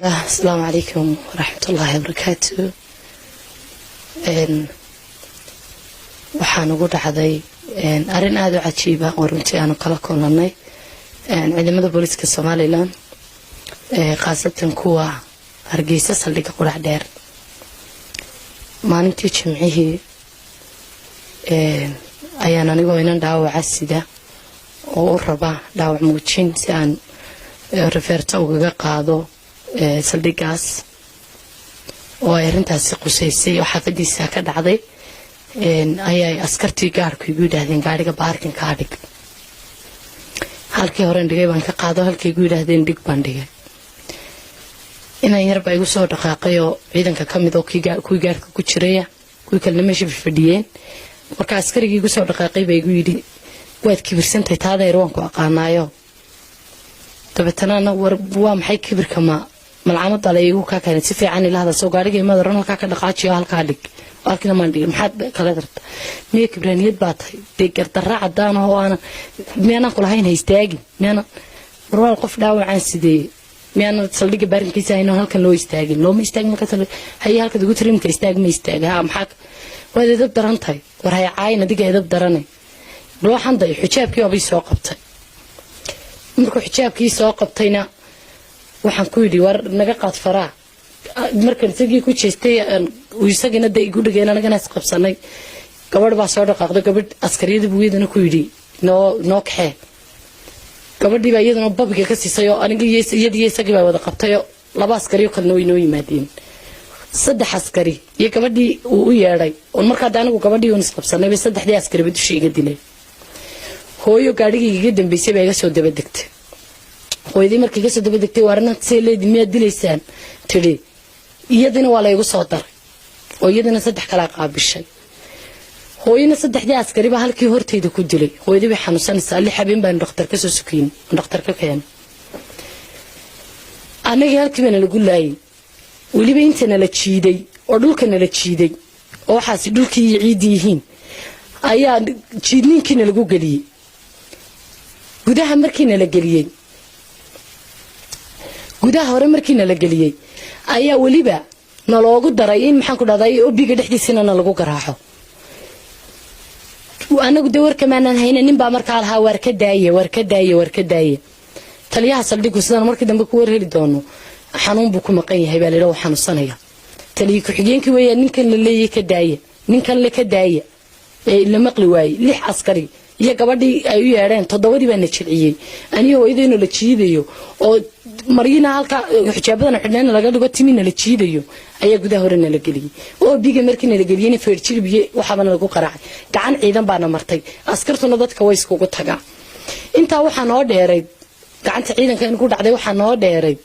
السلام عليكم ورحمة الله وبركاته. waxaan ugu dhacday arin aad u cajiib ah oo runtii aan kala kulannay ciidamada booliska Soomaaliland qaasatan kuwa Hargeysa saldhigga qurax dheer maalintii Jimcihii ayaan anigoo inaan dhaawac sida oo u raba dhaawac muujin si aan referta uga qaado saldhiggaas oo arintaasi qusaysay oo xafadiisa ka dhacday ayay askartii gaarku igu yiraahdeen gaariga baarkin ka dhig halkii hore dhigay baan ka qaado halkii igu yiraahdeen dhig baan dhigay inaan yar baa igu soo dhaqaaqay oo ciidanka kamid oo kuwii gaarka ku jiray kuwii kale meesha fadhiyeen marka askarigii igu soo dhaqaaqay baa igu yiri waad kibirsantay taadeer waan ku aqaanaayo dabeetana waa maxay kibirka malcamada la igu ka keenay si fiican ilaa hada soo gaariga imada ran halka ka dhaqaajiyo halka dhig halkina maan dhig maxaad kala darta miya kibraniyad baatay deegar darra cadaan oo aan meena ku lahayn haystaagin meena marwal qof dhaawacaan sidee meena saldhigga barinkiisa inuu halkan loo istaagin loo ma istaagin marka hay halka ugu tiriimka istaag ma istaaga maxaa wada dab darantay war hay caayna diga dab daranay loo xanday xijaabkii oo bay soo qabtay markuu xijaabkii soo qabtayna waxaan ku yiri war naga qaad faraa markan isagii ku jeestay isagina day igu dhigeen anagana is qabsanay gabadh baa soo dhaqaaqday gabadh askariyada buuyadana ku yiri noo kaxee gabadhii baa iyadana babiga ka siisay oo aniga iyadii isagii baa wada qabtay laba askariyo kale noo yimaadeen saddex askari iyo gabadhii uu u yeeray oo markaa anigu gabadhii uu is qabsanay bay saddexdii askari bidushay iga dilay hooyo gaadhigii iga dambeysay baa iga soo daba degtay hooyadii markii iga soo daba degtay waarna seeleedii miyaad dilaysaan tiri iyadina waa la igu soo daray oo iyadina saddex kala qaabishay hooyina saddexdii askari baa halkii horteeda ku dilay hooyadii way xanuunsanaysaa li habeen baan dhakhtar ka soo sukiin dhakhtar ka keen anaga halkii baan lagu laayay waliba intana la jiiday oo dhulkana la jiiday oo waxaas dhulkii ciidii yihiin ayaa jiidniinkiina lagu galiyay gudaha markiina la galiyay gudaha hore markiina la galiyay ayaa waliba naloogu daray in maxaan ku dhahday obiga dhexdiisana lagu garaaco anagu dawarka maanan haynin baa markaa lahaa war ka daaye taliyaha saldhiggu sidaan markii dambe ku warheli doono xanuun buu ku maqan yahay baa leeyahay xanuunsanaya taliye ku xigeenkii weeyaan ninkan la leeyay ka daaye ninkan la ka daaye la maqli waayay lix askari iyo gabadhii ay u yeereen todobadii baa na jilciyay aniga hooyadeena la jiidayo oo marina halka xijaabadana xidhnaana laga dhigo timina la jiidayo ayaa gudaha hore la galiyay oo biga markii la galiyay feerjilbiye waxaana lagu qaraacay gacan ciidan baana martay askartuna dadka way iskugu tagaa inta waxaan oo dheeray gacanta ciidanka in ku dhacday waxaan oo dheeray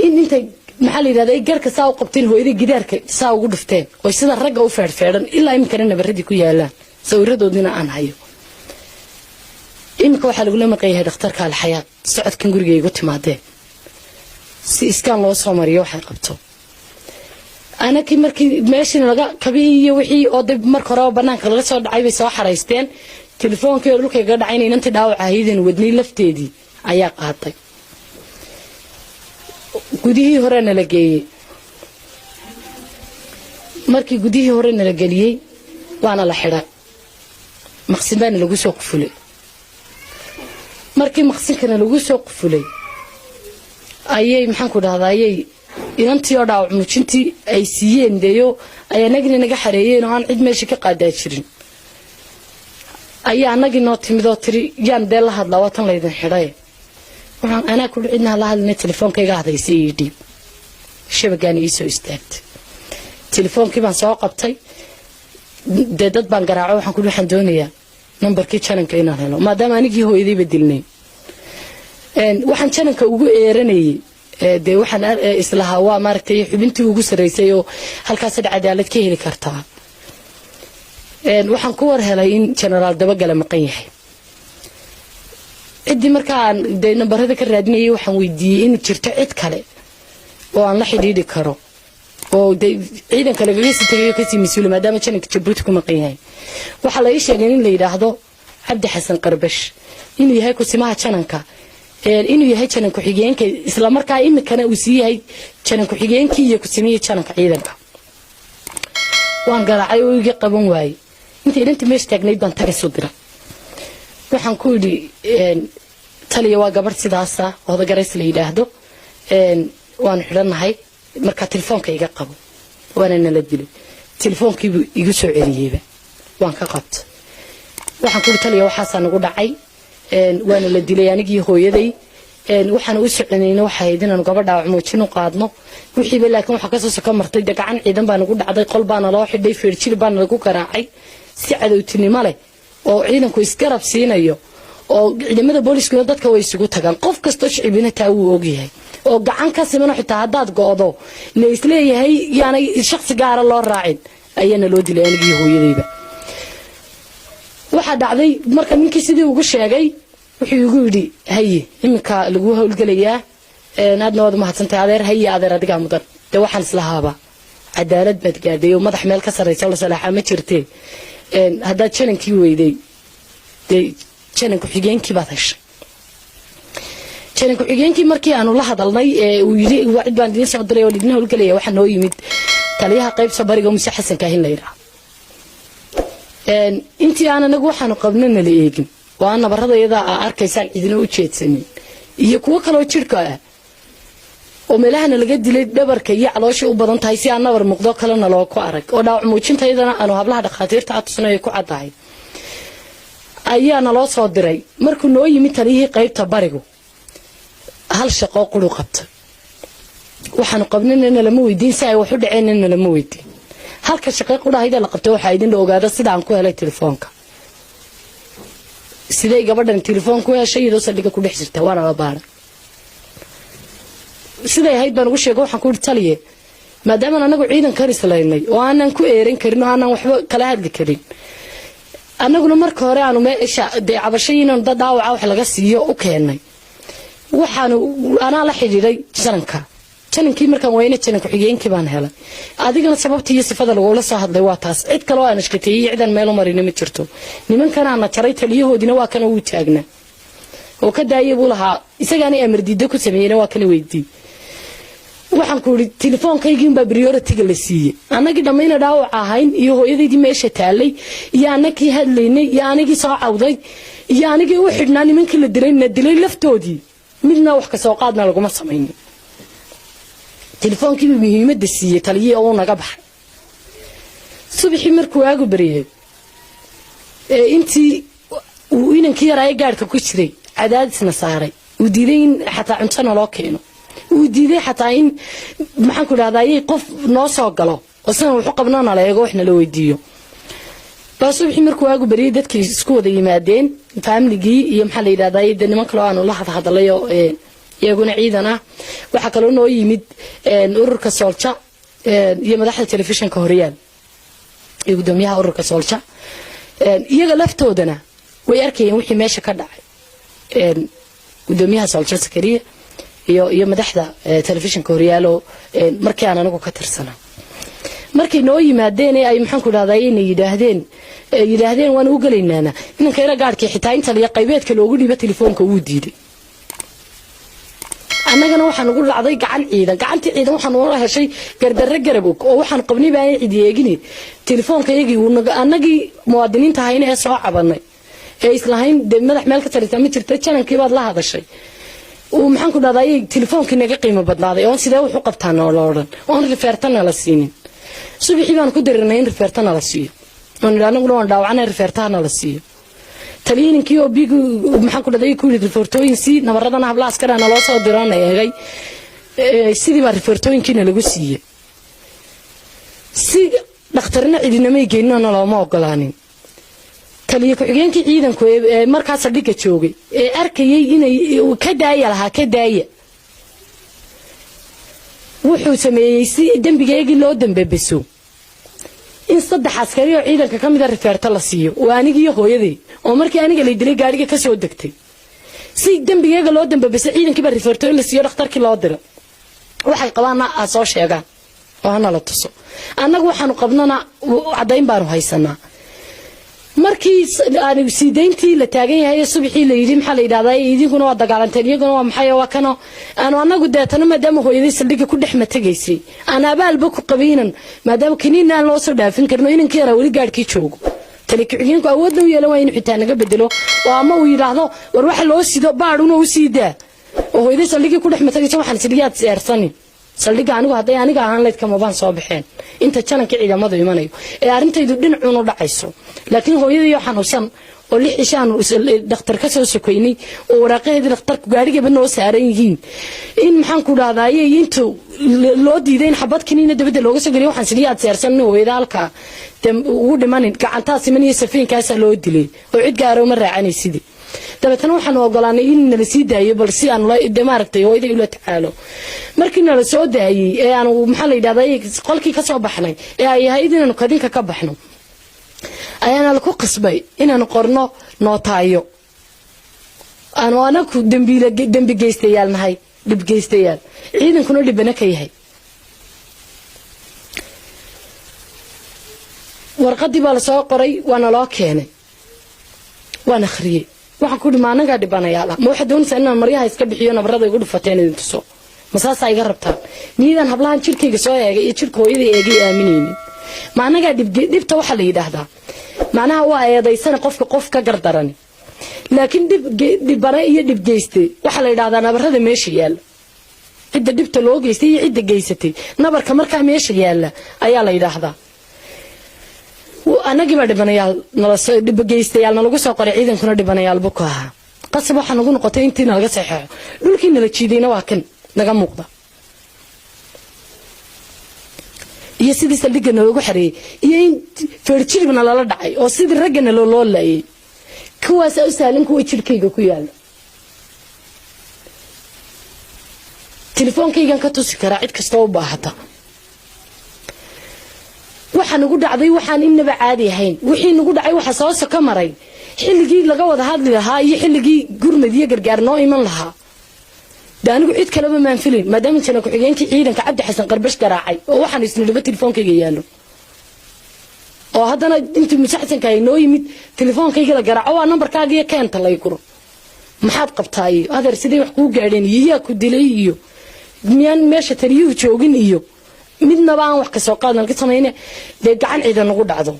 inta maxaa la yiraahdaa garka saa u qabteen hooyadii gidaarka saa ugu dhufteen oo sida ragga u feerfeeran ilaa imkana nabaradii ku yaalaan sawiradoodina aan hayo imka waxa lagu leeyahay dhakhtarka alxayaat socodkan guriga igu timaadeen si iskaan loo soo mariyo waxay qabto ana kii markii meeshan laga kabiyo wixii oo dib marka hore banaanka laga soo dhacay bay soo xareysteen telefoonka dhulka iga dhacay inantii dhaawac ahaydeen wadnii lafteedii ayaa qaatay gudihii hore la geeyay markii gudihii hore la galiyay waana la xiray maqsinbaan lagu soo qufulay markii maqsinkana lagu soo qufulay ayay maxaan ku dhahdaayay inantii oo dhaawac muujintii ay siiyeen deeyo ay anagina naga xareeyeen oo aan cid meesha ka qaadaa jirin ayaa anagii noo timid oo tiri yaan dee la hadlaa waa tan laydin xidhay waxaan anaa ku cidna la hadlay telefoonkayga hadaysay ii dhiib shabagaani ii soo istaagtay telefoonkii baan soo qabtay dad baan garaacay waxaan ku waxaan doonayaa numbarkii channelka inaan helo maadaama anigii hooyadayba dilnay waxaan channelka ugu eeranayay de waxaan islaha waa maartay xubintii ugu sareysay oo halkaas cadaalad ka heli kartaa waxaan ku war helay in general dabagala maqan yahay cidii markaan de numbarada ka raadinayay waxaan weydiiyay in jirto cid kale oo aan la xidhiidhi karo oo ciidanka laga sitay ka sii masuul maadaama channelka Djibouti ku maqan yahay waxa la ii sheegay in la yiraahdo Cabdi Xasan Qarbash inuu yahay ku simaha channelka inuu yahay janan ku xigeenka isla markaa imikana uu sii yahay janan ku xigeenkii iyo ku sameeyay jananka ciidanka waan garaacay oo iga qaban waayay intii meesh taagnayd baan tagay soo diray waxaan ku yidhi taliya waa gabar sidaas ah oo dagarays la yiraahdo waan xidhanahay marka telefoonka iga qabo waana nala dilay telefoonkii igu soo celiyay waan ka qabtay waxaan ku yidhi taliya waxaas nagu dhacay waana la dilay anigii hooyaday waxaan u socodnayna waxa ay inaan gabadha muujin u qaadno wixii laakiin waxa ka soo soo martay gacan ciidan baan ugu dhacday qol baan loo xidhay feerjil baan lagu garaacay si cadowtinimo leh oo ciidanku isgarab siinayo oo ciidamada booliska dadka way isugu tagaan qof kasto shicibina taa uu ogyahay oo gacan ka siman xitaa hadaad goodo la isleeyahay yaani shakhsi gaar ah loo raacin ayana loo dilay anigii hooyadayba waxa dhacday marka ninkii sidii ugu sheegay wuxuu igu yiri haye imika lagu hawlgalayaa aadna wada mahadsantahay adeer haye adeer adiga mudan waxaan islahaaba cadaalad bad gaadhay oo madax meel ka sareysa la salaaxa ma jirtee hada janankii weyday jananku xigeenkii baad heshay jananku xigeenkii markii aanu la hadalnay uu yiri wacid baan idin soo diray oo idin hawlgalaya waxa noo yimid taliyaha qaybta bariga Muuse Xasan Kaahin la yiraahdo intii aan anagu waxaanu qabnana la eegin waa nabaradayada arkaysan idina u jeedsanin iyo kuwa kale oo jirka ah oo meelaha laga dilay dhabarka iyo caloosha u badan tahay si aan nabar muqdo kalena loo ku arag oo dhaawac muujintaydana aanu hablaha dhaqaatiirta atusnay ku cadahay ayaana loo soo diray markuu noo yimid taliyihii qaybta barigu hal shaqo qulu qabta waxaanu qabnayna lama weydiin si ay wax u dhaceenna lama weydiin halka shaqo qudahayda la qabtay waxa idin ogaada sida aan ku helay telefoonka sidee gabadhan telefoonku heshay iyadoo saldhiga ku dhex jirta waana la baaray sidee ahayd baan ugu sheegay waxaan ku yiri taliye maadaama anagu ciidan ka rislaynay oo aanan ku eerin karin oo aanan waxba kala hadli karin anaguna marka hore aanu meesha cabashayinaan dhaawaca wax laga siiyo u keenay waxaan ana la xiriiray janankii markaan weyna jananku xigeenkii baan helay adigana sababtii iyo sifada lagu la soo hadlay waa taas cid kale oo aan ishqatay ciidan meel marin ma jirto nimankana aan jaray taliyahoodina waa kana uu taagna oo ka daayay buu lahaa isagaana amar diido ku sameeyay waa kala weydii waxaan ku yiri telefoonkaygii baa priority-ga la siiyay anagii dhamayna dhaawac ahayn iyo hooyadeedii meesha taalay iyo anagii hadlaynay iyo anagii soo cawday iyo anagii u xidhnaa nimankii la dilay laftoodii midna wax ka soo qaadna laguma sameeyay telefonkii muhiimada siiyay taliye oo naga baxay subaxii markuu aagu bariyay intii uu inankii yaray gaarka ku jiray cadaadisna saaray uu diiday in xataa cuntana loo keeno uu diiday xataa in maxaan ku raadayay qof noo soo galo oo san wuxuu qabnana la eego waxna la weydiiyo baa subaxii markuu aagu bariyay dadkii isku wada yimaadeen family-gii iyo maxaa la yiraahdaa niman kale oo aan la hadlayo iyaguna ciidana waxa kale oo noo yimid ururka Soolja iyo madaxda telefishinka Horyaal iyo gudoomiyaha ururka Soolja iyaga laftoodana way arkayeen wixii meesha ka dhacay gudoomiyaha Soolja Sakariya iyo madaxda telefishinka Horyaal oo markii aan anagu ka tirsanaa markii noo yimaadeen ay maxaan ku raadayay inay yiraahdeen waan u galeynana inanka ila gaarkii xitaa inta la qaybeedka loogu dhiba telefoonka uu diiday annagana waxaan ugu lacday gacantii ciidan waxaan u heshay gardarre garab oo waxaan qabnay baa cid yeegini telefoonkaygii annagii muwaadiniinta hayna ee soo cabanay ee islahayn madax meel ka tarita ma jirta janankii baad la hadashay oo maxaan ku dhaday telefoonkii naga qiimo badnaaday oo sidee wax u qabtaan oo la oran oo refertana la siinin subaxii baan ku dirinay in refertana la siiyo oo anaguna waan dhaawacnay refertana la siiyo taliyinkii oo bigu maxaan ku dhaday ku refertooyin si nabaradana habla askarana loo soo diranayay sidii baa refertooyinkiina lagu siiyay si dhakhtarna cidinamay geynana looma ogolaanin taliye ku xigeenkii ciidanku markaas dhiga joogay arkayay inay ka daaya wuxuu sameeyay si dambigeeyay loo dambeebiso in saddex askari oo ciidanka kamid ah referta la siiyo oo anigii hooyaday oo markii aniga la dilay gaariga ka soo degtay si dambigeeyay loo dambeebiso ciidankii baa referto la siiyo dhakhtarkii loo diro waxay qabaana soo sheegaan oo ana la tuso annagu waxaanu qabnana cadayn baanu haysanaa markii aan siideyntii la taagan yahay subaxii la yiri maxaa la yiraahdaa idinkuna waa dagaalanteen iyaguna waa maxay waa kana aan anagu deetana maadaama hooyadii saldhiga ku dhex matagaysay aan abaalba ku qabiinan maadaama kiniin aan loo soo dhaafin karno inankii yara wali gaadhkii joogo talakiciyinku awoodna u yeelan waa inuu xitaa naga bedelo oo ama uu yiraahdo war waxa loo sido baadhuna u siidaa oo hooyadii saldhiga ku dhex matagaysay waxaan saldhigaad seersanin saldhiga anigu haday aniga ahaan leed kama baan soo baxeen inta jananka ciidamadu imanayo ee arintaydu dhinacuun u dhacayso laakiin hooyadii waxaan xanuunsan oo lix ishaan dhakhtar ka soo sokoynay oo waraaqadeedii dhakhtarku gaariga noo saaran yihiin in maxaan ku dhaadayay inta loo diiday in xabad kiniina dabada looga soo geliyo waxaan saliyaad seersan hooyada halka ugu dhimanin gacantaas imaniyo safiinkaas loo dilay oo cid gaar ah ma raacanaysidii dabeetana waxaan ogolaanay in la sii daayo bal si aan la maaragtay hooyada ila tacaalo markii la soo daayay ee aan maxaa la yiraahdaa qolkii ka soo baxnay ee ay ahayd inaan kadinka ka baxno ayaan la ku qasbay inaan qorno nootaayo anaku dambi geystayaal nahay dib geystayaal ciidankuna dhibana ka yahay warqadii baa la soo qoray waana loo keenay waan akhriyay waxaan ku dhimaanaga dhibanayaal ma waxa doonaysaa inaan maryaha iska bixiyo nabarada igu dhufateen idin tuso masaasa iga rabtaan niidan hablahan jirkayga soo eegay iyo jirka hooyada eegay aaminaynin maanaga dhibta waxa la yiraahdaa macnaha waa eedaysana qof ka gardarani laakiin dhibana iyo dhib geystay waxa la yiraahdaa nabarada meesha yaal cidda dhibta loo geystay iyo cidda geysatay nabarka markaa meesha yaal ayaa la yiraahdaa anagi ma dhibanayaal nala soo dhib geystayaal nalagu soo qoray ciidankuna dhibanayaal buka aha qasab waxa nagu noqotay intii naga saxeexo dhulkii nala jiidayna waa kan naga muuqda iyo sidii saldhiga noogu xareeyay iyo in feerjiribna lala dhacay oo sidii ragana loo laayay kuwaas u saalim kuwa jirkayga ku yaala telefoonkaygan ka tusi karaa cid kasta oo baahata waxaan ugu dhacday waxaan inaba caadi ahayn wixii nagu dhacay waxa soo soo ka maray xilligii laga wada hadli lahaa iyo xilligii gurmad iyo gargaar noo iman lahaa daanigu cid kale ma filin maadaama jana ku xigeenkii ciidanka Cabdi Xasan Qarbash garaacay oo waxaan isnidaba telefoonkayga yaalo oo haddana intii musaxsanka ay noo yimid telefoonkayga la garaaco waa nambarkaaga iyo keenta lay kuro maxaad qabtaay adeer sidee wax ku gaadheen iyo ku dilay iyo miyaan meesha tariyuhu joogin iyo midna baan wax ka soo qaadan ka sameeyay de gacan ciidan nagu dhacdo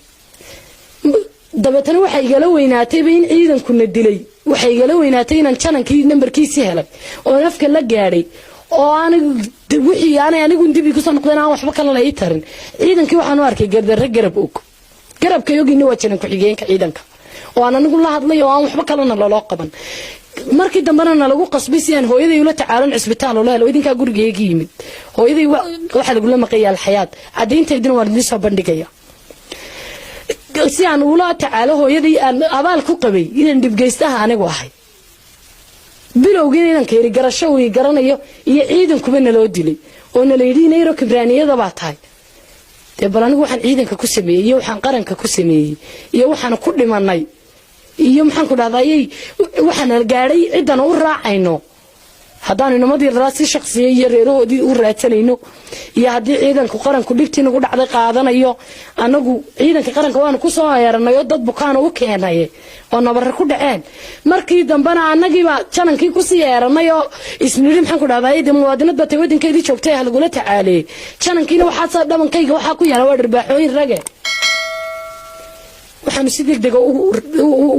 dabeetana waxa igala weynaatay in ciidanku na dilay waxa igala weynaatay inaan janankii nambarkiisa helay oo nafka la gaaray oo wixii anigu dibi ku soo noqdeen aan waxba kala leey tarin ciidankii waxaan u arkay garabka yogina waa janan ku xigeenka ciidanka oo aan anigu la hadlay oo aan waxba kala loo qaban markii dambana lagu qasbay si aan hooyaday ula tacaalan cisbitaal oo la idinka gurigeyga yimid hooyaday waxa lagu lamaqayaa xayaat cadeynteedina waa idin soo bandhigaya si aan ula tacaalo hooyaday aan abaal ku qabay inaan dibgeystaha anigu ahay bilowgii inaan keeri garasho uu garanayo iyo ciidankuba naloo dilay oo nala yiri inay kibraaniyada baa tahay bal anigu waxaan ciidanka ku sameeyay iyo waxaan qaranka ku sameeyay iyo waxaan ku dhimanay iyo maxaan ku dhahdaayay waxaan gaaray ciidan u raacayno haddaan inamadii raasi shakhsiyeed iyo reeroodii u raadsanayno iyo haddii ciidanku qaranku dhibtii nagu dhacday qaadanayo anagu ciidanka qaranka waan ku soo yeeranayo dad bukaan u keenay oo nabar ku dhaceen markii dambana anagiiba janankii ku sii yeeranayo isniiri maxaan ku dhahdaayay muwaadinad batay wadankeedii joogtay halgula tacaalay janankiina waxa soo dhabankayga waxa ku yaala waa dharbaaxooyin rage waxaan si degdeg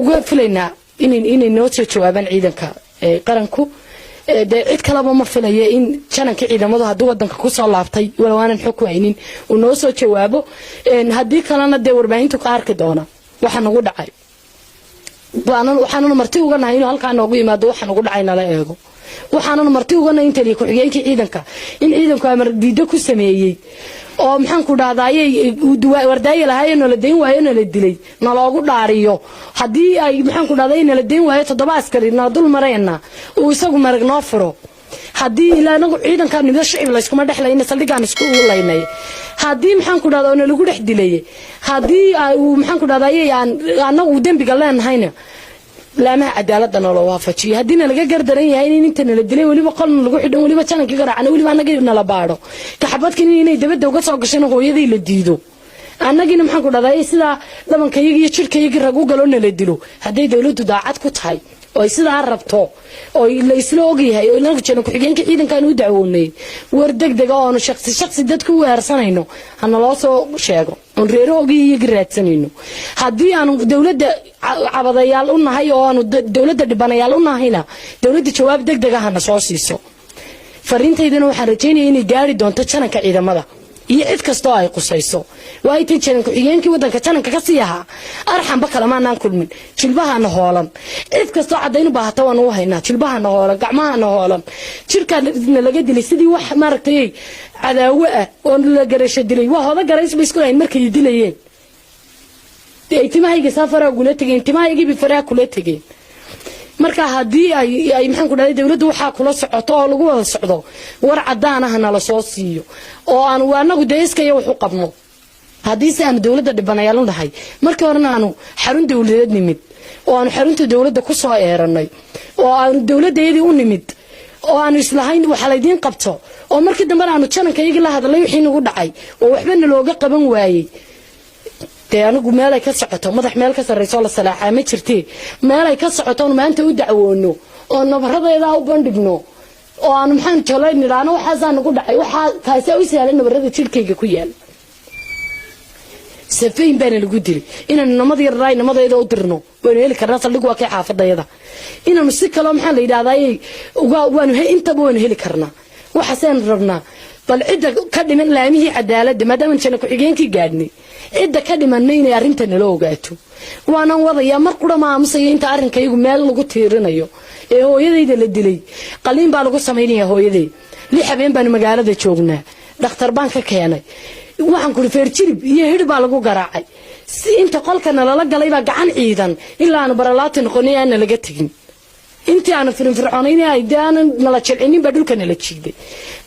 uga filaynaa inay noo soo jawaabaan ciidanka qaranku cid kalaba ma filayo in jananka ciidamadu haddii wadanka ku soo laabtay walaanan xog waynin uu noo soo jawaabo haddii kalena de warbaahintu ka arki doona waxa nagu dhacay waxaan marti uga nahay inuu halkaan noogu yimaado waxa nagu dhacay nala eego waxaan marti uga nahay inta ku xigeenkii ciidanka in ciidanku amar diido ku sameeyay oo maxaan ku dhahdaayay wardaay lahaayeen la deyn waayeen la dilay naloogu dhaariyo hadii ay maxaan ku dhahdaayay la deyn waayo 7 askari na dul mareena oo isagu marag noo furo hadii ilaa anagu ciidanka nibada shicib la iskuma dhaxlayna saldhigaan isku ulaynay hadii maxaan ku dhahdaa lagu dhex dilay hadii maxaan ku dhahdaayay anagu dambiga leenahayna laamaha cadaaladana loo waafajiyo hadina laga gardaran yahay in inta la dilay waliba qolna lagu xidhan waliba janankii garaacana waliba anaga la baaro ka xabadkii inay dabada uga soo gashay hooyadii la diido annagina maxaan ku dhaday sida dhabankayga iyo jirkayga ragu galona la dilo haday dawladdu daacad ku tahay oo sida rabto oo la isla ogyahay oo la jeno ku xigeenka ciidankan u dacwoonay war degdeg oo shakhsi dadku weerarsanayno hana loo soo sheego on reeroogi iyo garaadsanayno hadii aanu dawladda cabadayaal u nahay oo aanu dawladda dhibanayaal u nahayna dawladda jawaab degdeg ah hana soo siiso fariintaydana waxaan rajaynayaa inay gaari doonto jananka ciidamada iyo cid kasto ay qusayso waa ay tan ku xigeenkii wadanka jananka ka siiyaha arxanba kalamaan kulmin jilbahana hoolan cid kasto cadaynu baahata waan u haynaa jilbahana hoolan gacmahana hoolan jirkaana laga dilay sidii wax maaragtay cadaawo ah oo la garasho dilay waa hooda garays bay isku hayn markay dilayeen timahayga safara gula tageen timahayga bi faraa kula tageen marka hadii ay maxaan ku dhahay dawladdu waxa kula socoto oo lagu wada socdo war cadaan ah la soo siiyo oo aan waanagu deeskayo wuxuu qabno hadii si aan dawladda dhibanayaal u dhahay markii horena aanu xarun dawladeed nimid oo aan xarunta dawladda ku soo eeranay oo aan dawladdeedii u nimid oo aan islahayn waxa la idin qabto oo markii dambe aanu janankayga la hadlay wixii nagu dhacay oo waxba looga qaban waayay anigu meel ay ka socoto madax meel ka sareyso la salaaxay ma jirtay meel ay ka socoto maanta u dacwoono oo nabaradeeda u bandhigno oo aan maxaan jolay niraano waxa nagu dhacay waxa kaasa u saaran nabarada jirkayga ku yaal safiin baan lagu dilay inaan namada yaray namadeeda u dirno waan heli karnaa saldhig waa ka xaafadayada inaan si kale maxaan la yiraahdaa waan intaba waan heli karnaa waxa saan rabnaa bal cid ka dhiman laamihii cadaaladda maadaama jana ku xigeenkii gaadhnay cid ka dhimanay inay arintan la ogaato waana wadaya mar qura ma aamusay inta arinkaygu meel lagu tiirinayo ee hooyadayda la dilay qaliin baa lagu sameeyay hooyaday li habeen baan magaalada joognaa dhakhtar baan ka keenay waxaan ku feerjirib iyo hidh baa lagu garaacay si inta qolkana la galay baa gacan ciidan ilaa aan baralaati noqonay aan laga tagin intii aan firfircoonayna ay daanan nala jilcinin ba dhulka nala jiiday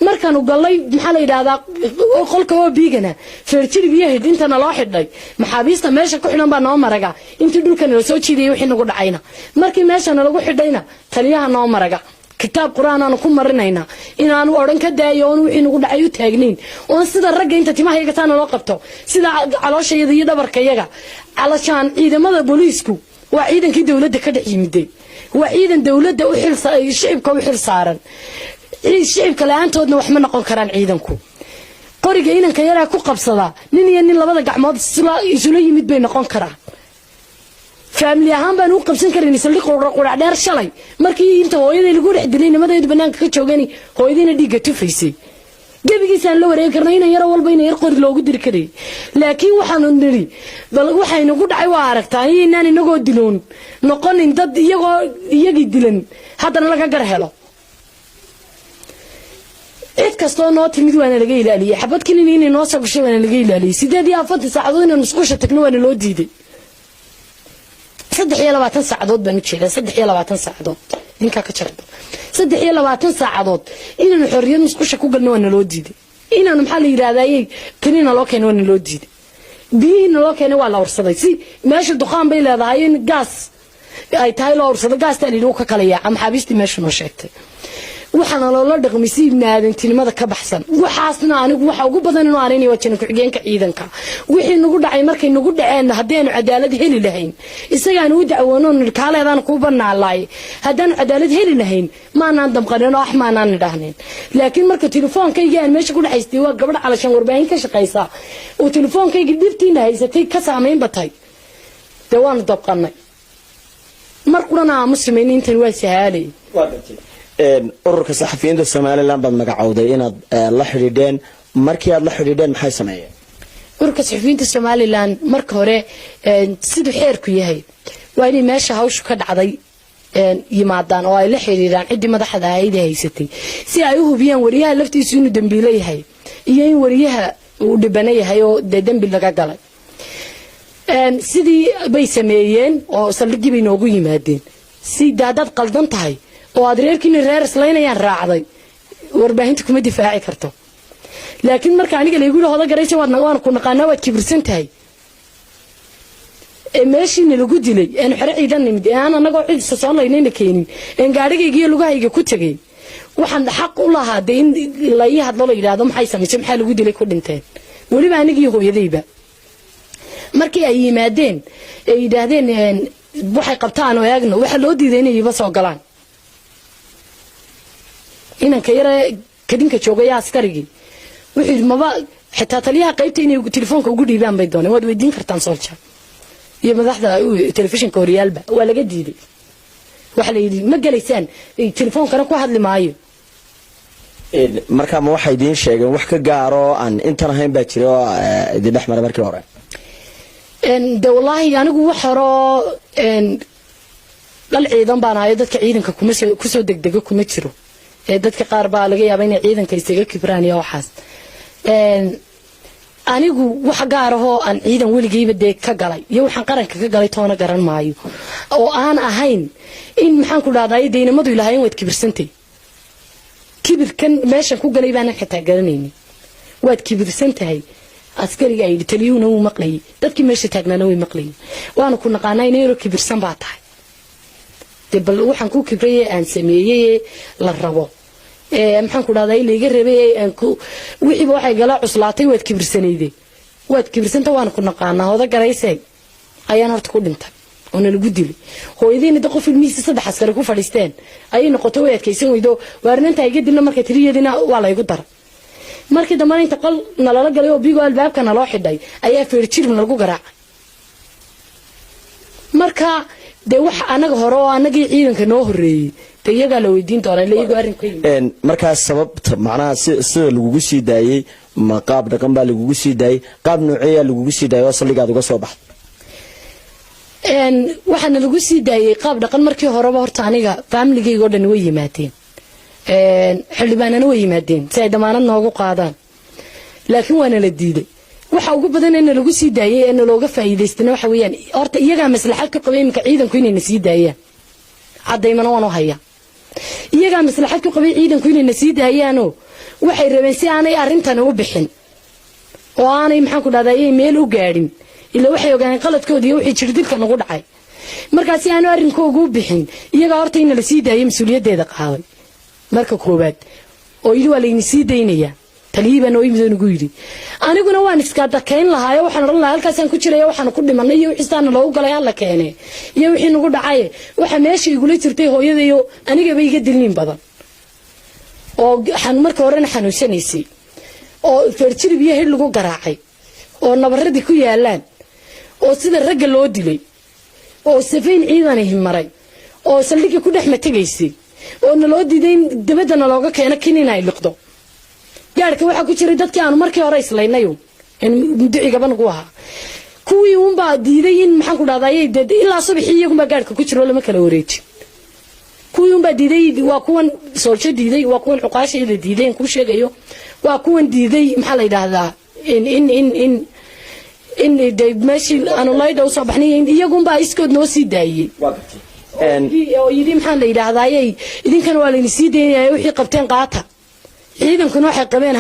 markaan u galay maxaa la yiraahdaa qolka oo biigana feerjirib iyo hidh inta nala xidhay maxaabiista meesha ku xidhan baa noo maraga intii dhulka nala soo jiiday wixii nagu dhacayna markii meesha nalagu xidhayna taliyaha noo maraga kitaab quraan aan ku marinayna inaan oran ka daayo oo wixii nagu dhacay u taagnayn oo sida ragga inta timahayga taan loo qabto sida calooshayada iyo dhabarkayaga calashaan ciidamada booliisku waa ciidankii dawladda ka dhiximiday waa ciidan dawladda u xil shicibka u xil saaran shicibka laantoodna wax ma noqon karaan ciidanku qoriga inanka yaraa ku qabsada nin iyo nin labada gacmood isula yimid bay noqon karaan family ahaan baan u qabsan karin saldhig qurac dheer shalay markii inta hooyaday lagu dhex dilay nimadeedu banaanka ka joogani hooyadayna dhiiga tufaysay gabigiisaan la wareeg karnay in yar walba in yar qori loogu diri karay laakiin waxaan niri bal waxay nagu dhacay waa aragtaa inaan inagoo diloon noqonin dad iyagii dilan haddana laga gar helo cid kastoo noo timid waana laga ilaaliyay xabad kinin inay noo soo gashay waana laga ilaaliyay 8 saacadood inaan musqusha tagno waana loo diiday 23 saacadood baan u jeedaa 23 saacadood ninka ka jardo 23 saacadood inaan xorriyad musqusha ku galno waana loo diiday inaan maxaa la yiraahdaa kanina loo keenay waana loo diiday biina loo keenay waa la warsaday si meesha duqaan bay leedahay in gas ay tahay loo warsaday gaasta inuu ka kala yaacay maxaabiistii meesha noo sheegtay waxaan loo dhaqmisiin naadantinimada ka baxsan waxaasna anigu waxa ugu badan inuu aanay wajan ku xigeenka ciidanka wixii nagu dhacay markay nagu dhaceen hadeenu cadaalad heli lahayn isagaan u dacwoono kaaleedaan ku banaalaay hadaan cadaalad heli lahayn ma aanan damqarin oo axmaanaan dhahneen laakiin marka telefoonkayga aan meesha ku dhaxaystay waa gabadh calashan warbaahin ka shaqeysa oo telefoonkayga dibtiina haysatay ka saameyn batay dawaan dabqanay mar qurana muslimin intan waa sahaalay ururka saxafiyiinta Soomaaliland bad magacawday inaad la xiriideen markii aad la xiriideen maxay sameeyeen ururka saxafiyiinta Soomaaliland marka hore sidoo xeerku yahay waa in meesha hawshu ka dhacday yimaadaan oo ay la xiriiraan cidii madaxda ahayd haysatay si ay u hubiyaan wariyaha laftiisu inuu dambiile yahay iyo in wariyaha uu dhibanay yahay oo dambi laga galay sidii bay sameeyeen oo saldhigii bay noogu yimaadeen si daadad qaldan tahay oo adreerkiina reer islaynayaan raacday warbaahinta kuma difaaci karto laakiin marka aniga la igu hooda garaysa waan ku naqaanaa waad kibirsan tahay meeshii lagu dilay aan xore ciidan nimid aan anagoo cid soo laynayna keenin aan gaarigayga lugahayga ku tagay waxaan xaq u lahaa in la ii hadlo la yiraahdo maxay sameeyay maxaa lagu dilay ku dhinteen waliba anigii hooyadayba markii ay yimaadeen ay yidhaahdeen waxay qabtaan oo eegno waxa loo diiday inay iba soo galaan inanka yare kadinka joogaya askarigii wuxuu yidhi maba xitaa taliyaha qaybta inay telefoonka ugu dhiibaan bay dooneen waad weydiin kartaan Soldier iyo madaxda telefishinka horyaalba waa laga diiday waxa la yidhi ma galaysaan telefoonkana ku hadli maayo marka ma waxay idin sheegeen wax ka gaaro aan intan ahayn baa jiro idin dhaxmar markii hore de wallahi anigu wax horo dal ciidan baan ahay dadka ciidanka kuma soo degdego kuma jiro dadka qaar baa laga yaabaa inay ciidanka isaga kibraan iyo waxaas anigu wax gaar ah oo aan ciidan weligiiba deeg ka galay iyo waxaan qaranka ka galay toona garan maayo oo aan ahayn in maxaan ku dhahday deynamadu ilaahay wad kibirsantay kibirkan meeshan ku galay baan xitaa garanaynin waad kibirsantahay askariga ay taliyuuna uu maqlay dadkii meesha taagnaana way maqlay waana ku naqaanay inay kibirsan baa tahay dibal waxaan ku kibrayay aan sameeyay la rabo maxaan ku dhahday ilayga rabay aan ku wixii waxay gala cuslaatay waad kibirsanayday waad kibirsanta waan ku naqaanaa hooda garaysay ayaan horta ku dhintay oo lagu dilay hooyadiina da qof ilmihiisa saddex askari ku fadhiisteen ay noqoto way adkaysan weydo waarnanta ay gadilna markay tiriyadina waa la igu dar markii dambe inta qol nalala galay oo bigo albaabka naloo xidhay ayaa feerjirna lagu garaacay marka de wax anaga hore oo anagii ciidanka noo horeeyay iyaga la weydiin doonaa iyagu arrinkan markaas sababta macnaha sida lagu sii daayay ma qaab dhaqan baa lagu sii daayay qaab nooceeya lagu sii daayay oo saldhigaad uga soo baxday waxaana lagu sii daayay qaab dhaqan markii horeba horta aniga familygayga oo dhan way yimaadeen xildhibaanana way yimaadeen si ay damaanad noogu qaadaan laakiin waana la diiday waxa ugu badan in lagu sii daayay in looga faa'iideystana waxa weeyaan horta iyaga maslaxad ka qabay imka ciidanku inay sii daayaan cadeymana waan u hayaa iyaga maslaxad ka qabay ciidanku inay sii daayaano waxay rabeen si aanay arintan u bixin oo aanay maxaan ku dhahday meel u gaadhin ila waxay ogaan qaladkoodii iyo wixii jirdilka nagu dhacay markaas aanu arrinkoodu u bixin iyaga horta in la sii daayay mas'uuliyadeeda qaaday marka koobaad oo iyadu waa la sii daynaya taliiban oo imid ugu yiri aniguna waan iska dakayn lahaa waxaan oran lahaa halkaas aan ku jiray waxaan ku dhimanay iyo xisaana loo galay alla keenay iyo wixii nagu dhacay waxa meesha igula jirtay hooyadayo aniga bay iga dilnin badan oo waxaan marka hore xanuunsanaysay oo feerjirib iyo hil lagu garaacay oo nabaradii ku yaalaan oo sida ragga loo dilay oo safeen ciidan maray oo saldhiga ku dhex matagaysay oo naloo diiday dibadana looga keenay kinina ay liqdo gaarka waxa ku jiray dadkii aan markii hore islaynayo in mudiciga ban ugu ahaa kuwii uun baa diiday in maxaan ku dhahday ilaa subaxii iyagu ba gaarka ku jiro lama kala wareejin kuwii uun baa diiday waa kuwan Soldier diiday waa kuwan xuqaashayda diiday ku sheegayo waa kuwan diiday maxaa la yiraahdaa in de meeshii aanu layda u soo baxnay iyagu baa iskood noo sii daayay oo yidhi maxaa la yiraahdaa idinkan waa la sii daayay wixii qabteen qaata ciidankuna waxay qabeen